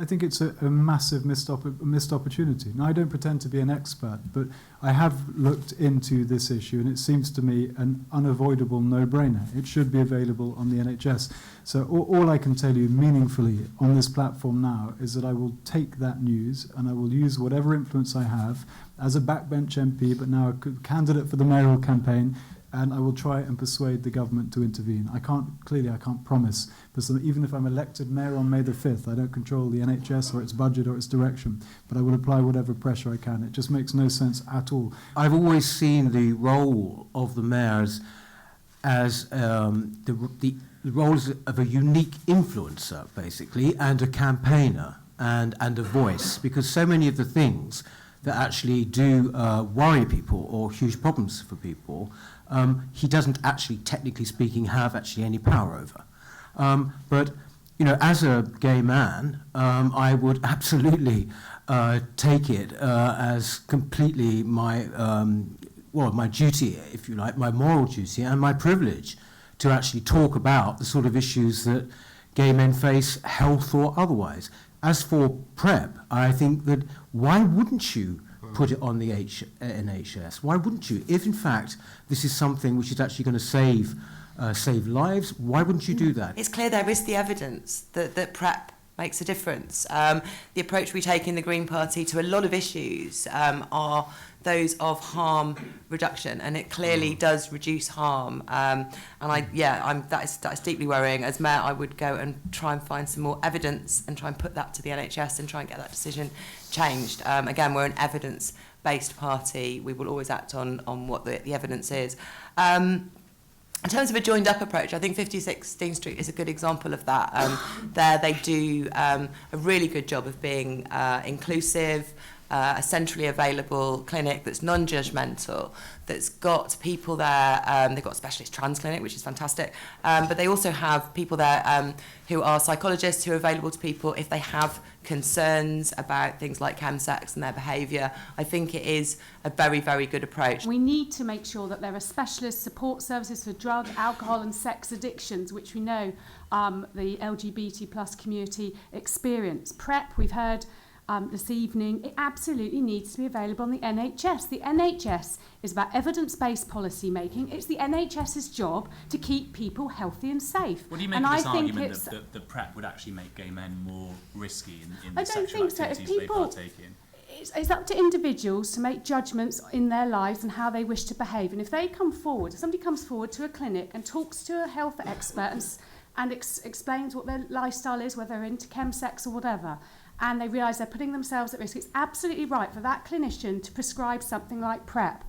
I think it's a massive missed opportunity. Now, I don't pretend to be an expert, but I have looked into this issue, and it seems to me an unavoidable no-brainer. It should be available on the NHS. So all I can tell you meaningfully on this platform now is that I will take that news and I will use whatever influence I have as a backbench MP, but now a candidate for the mayoral campaign, and I will try and persuade the government to intervene. I can't promise, but even if I'm elected mayor on May the 5th, I don't control the NHS or its budget or its direction, but I will apply whatever pressure I can. It just makes no sense at all. I've always seen the role of the mayor as the role of a unique influencer, basically, and a campaigner and a voice, because so many of the things that actually do worry people or huge problems for people, he doesn't actually, technically speaking, have actually any power over. But, you know, as a gay man, I would absolutely take it as completely my duty, if you like, my moral duty and my privilege to actually talk about the sort of issues that gay men face, health or otherwise. As for PrEP, I think that why wouldn't you put it on the NHS? Why wouldn't you? If in fact this is something which is actually going to save lives, why wouldn't you do that? It's clear there is the evidence that PrEP makes a difference. The approach we take in the Green Party to a lot of issues are those of harm reduction, and it clearly does reduce harm. That's deeply worrying. As mayor, I would go and try and find some more evidence and try and put that to the NHS and try and get that decision changed. Again, we're an evidence-based party. We will always act on what the evidence is. In terms of a joined-up approach, I think 56 Dean Street is a good example of that. There they do a really good job of being inclusive, a centrally available clinic that's non-judgmental, that's got people there. They've got a specialist trans clinic, which is fantastic. But they also have people there who are psychologists who are available to people if they have concerns about things like chemsex and their behaviour. I think it is a very, very good approach. We need to make sure that there are specialist support services for drug, alcohol and sex addictions, which we know the LGBT plus community experience. PrEP, we've heard this evening, it absolutely needs to be available on the NHS. The NHS is about evidence-based policy making. It's the NHS's job to keep people healthy and safe. What do you make of this argument that PrEP would actually make gay men more risky in the sexual activities they partake in? It's up to individuals to make judgments in their lives and how they wish to behave. And if they come forward, if somebody comes forward to a clinic and talks to a health expert and explains what their lifestyle is, whether they're into chemsex or whatever, and they realise they're putting themselves at risk, it's absolutely right for that clinician to prescribe something like PrEP.